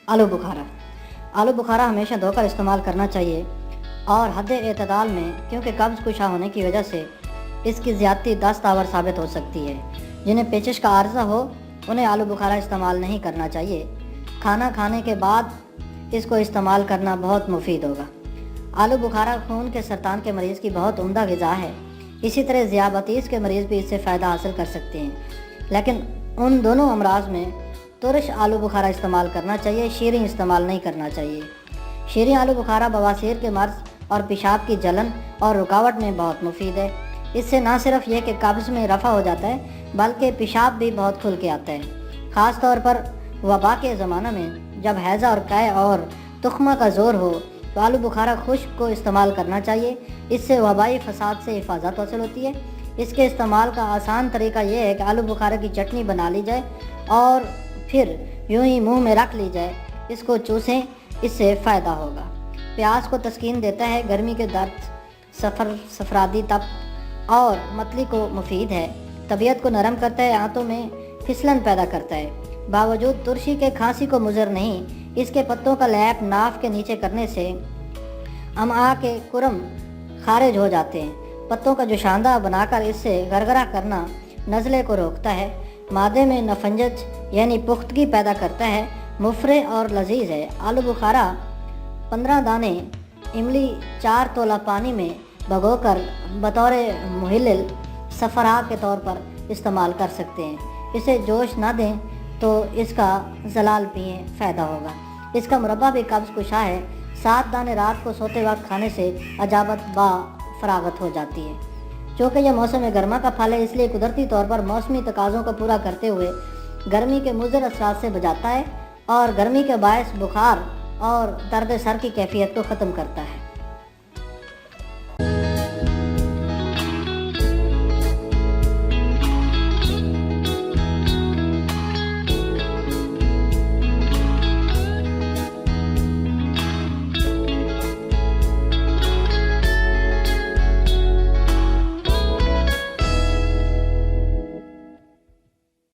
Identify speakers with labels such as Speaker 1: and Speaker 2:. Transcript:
Speaker 1: आलू बुखारा। आलू बुखारा हमेशा धोकर इस्तेमाल करना चाहिए और हद एतदाल में, क्योंकि कब्ज़ कुशा होने की वजह से इसकी ज़्यादती दस्तावर साबित हो सकती है। जिन्हें पेचिश का आर्ज़ा हो उन्हें आलू बुखारा इस्तेमाल नहीं करना चाहिए। खाना खाने के बाद इसको इस्तेमाल करना बहुत मुफीद होगा। आलू बुखारा खून के सरतान के मरीज़ की बहुत उम्दा ग़िज़ा है। इसी तरह ज़ियाबतीस के मरीज़ भी इससे फ़ायदा हासिल कर सकते हैं, लेकिन उन दोनों अमराज में तुरश आलू बुखारा इस्तेमाल करना चाहिए, शीरी इस्तेमाल नहीं करना चाहिए। शीरी आलू बुखारा बवासीर के मर्ज़ और पेशाब की जलन और रुकावट में बहुत मुफीद है। इससे ना सिर्फ यह कि कब्ज़ में रफ़ा हो जाता है, बल्कि पेशाब भी बहुत खुल के आता है। ख़ास तौर पर वबा के ज़माना में जब हैज़ा और कै और तुख्मा का ज़ोर हो तो आलू बुखारा खुश्क को इस्तेमाल करना चाहिए। इससे वबाई फ़साद से हिफाजत हासिल होती है। इसके इस्तेमाल का आसान तरीका यह है कि आलू बुखारा की चटनी बना ली जाए और फिर यूं ही मुंह में रख ली जाए, इसको चूसें, इससे फ़ायदा होगा। प्याज को तस्कीन देता है, गर्मी के दर्द, सफरादी तप और मतली को मुफीद है। तबीयत को नरम करता है, आंतों में फिसलन पैदा करता है। बावजूद तुरशी के खांसी को मुज़र नहीं, इसके पत्तों का लैप नाफ के नीचे करने से अमआ के कुरम खारिज हो जाते हैं। पत्तों का जोशांदा बनाकर इससे गरगरा करना नज़ले को रोकता है। मादे में नफंजज यानी पुख्तगी पैदा करता है। मुफरे और लजीज है। आलू बुखारा 15 दाने इमली 4 तोला पानी में भगोकर बतौर मुहिल्लिल सफ़रा के तौर पर इस्तेमाल कर सकते हैं। इसे जोश ना दें तो इसका ज़लाल पिए, फ़ायदा होगा। इसका मुरब्बा भी कब्ज़ कुशा है। 7 दाने रात को सोते वक्त खाने से अजाबत बा फरागत हो जाती है। चूँकि यह मौसम गर्मा का फल है, इसलिए कुदरती तौर पर मौसमी तकाज़ों को पूरा करते हुए गर्मी के मुज़र असरात से बचाता है और गर्मी के बायस बुखार और दर्द सर की कैफियत को ख़त्म करता है।